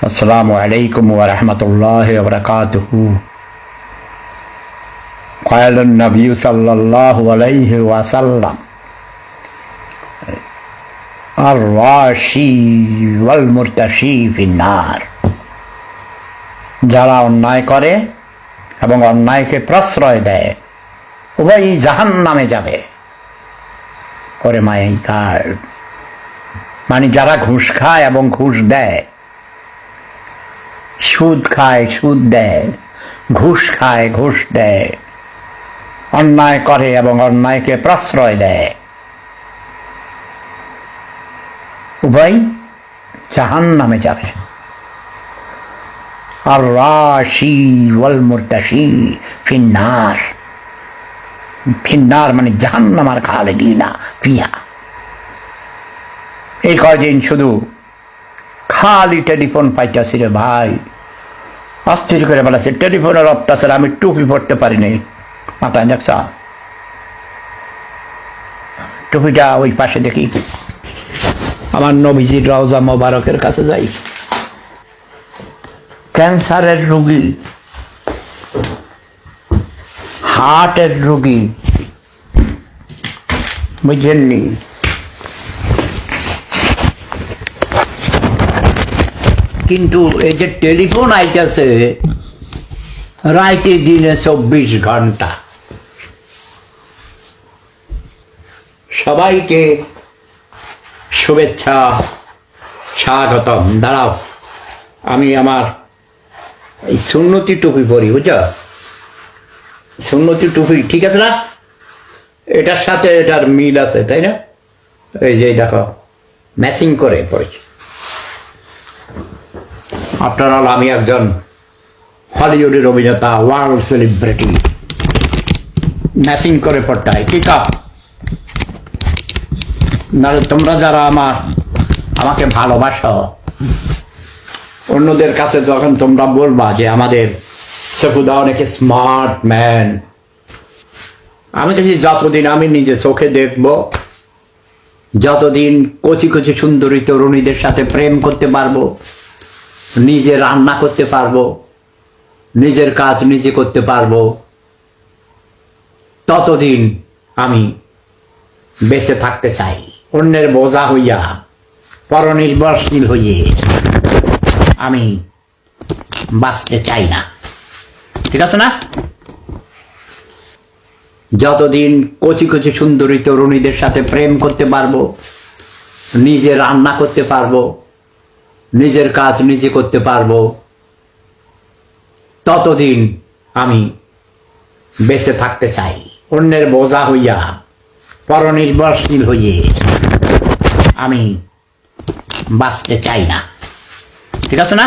আসসালামু আলাইকুম ওয়া রাহমাতুল্লাহি ওয়া বারাকাতুহু। قال النبي صلى الله عليه وسلم الراشي والمرتشي في النار। যারা অন্যায় করে এবং অন্যায়কে প্রশ্রয় দেয় উভয়ই জাহান্নামে যাবে। ওরে মাই গড, মানে যারা ঘুষ খায় এবং ঘুষ দেয়, সুদ খায় সুদ দেয়, ঘুষ খায় ঘুষ দেয়, অন্যায় করে এবং অন্যায়কে প্রশ্রয় দেয়, উভয় জাহান্নামে যাবে। আর রাশি ওয়াল মুরতাশি ফিন্নার। ফিন্নার মানে জাহান্নাম, আর খালিদিনা ফিহা। এই কয়দিন শুধু খালি টেলিফোন পাইতেছি রে ভাই, অস্থির করে বলেছে। টেলিফোনের অত্যাচার, আমি টুপি পড়তে পারিনি মাথায়, দেখছ টুপিটা ওই পাশে দেখি। আমার নবীজির রওজা মোবারকের কাছে যাই, ক্যান্সারের রোগী, হার্টের রোগী, বুঝলেননি? কিন্তু এই যে টেলিফোন আইতেছে রাইতে দিনে 24 ঘন্টা। সবাইকে শুভেচ্ছা, স্বাগতম। দাঁড়াও, আমি আমার এই সুন্নতি টুপি পরি, বুঝছো? সুন্নতি টুপি ঠিক আছে না? এটার সাথে এটার মিল আছে, তাই না? এই যে দেখো, ম্যাচিং করে পড়েছি। আফটার অল আমি একজন হলিউডের অভিনেতা, ওয়ার্ল্ড সেলিব্রিটি, ম্যাচিং করে পড়তে হয়। ঠিক আছে? নাহলে তোমরা যারা আমাকে ভালোবাসো, অন্যদের কাছে যখন তোমরা বলবা যে আমাদের সফুদা অনেক স্মার্ট ম্যান, আমি দেখি যতদিন আমি নিজে চোখে দেখব, যতদিন কচি কচি সুন্দরী তরুণীদের সাথে প্রেম করতে পারবো, নিজে রান্না করতে পারবো, নিজের কাজ নিজে করতে পারবো, ততদিন আমি বেঁচে থাকতে চাই। অন্যের বোঝা হইয়া, পরনির্ভরশীল হইয়ে আমি বাঁচতে চাই না। ঠিক আছে না? যতদিন কচি কচি সুন্দরী তরুণীদের সাথে প্রেম করতে পারবো, নিজে রান্না করতে পারবো, নিজের কাজ নিজে করতে পারবো, ততদিন আমি বেঁচে থাকতে চাই। অন্যের বোঝা হইয়া, পরনির্ভরশীল হইয়ে আমি বাঁচতে চাই না। ঠিক আছে না?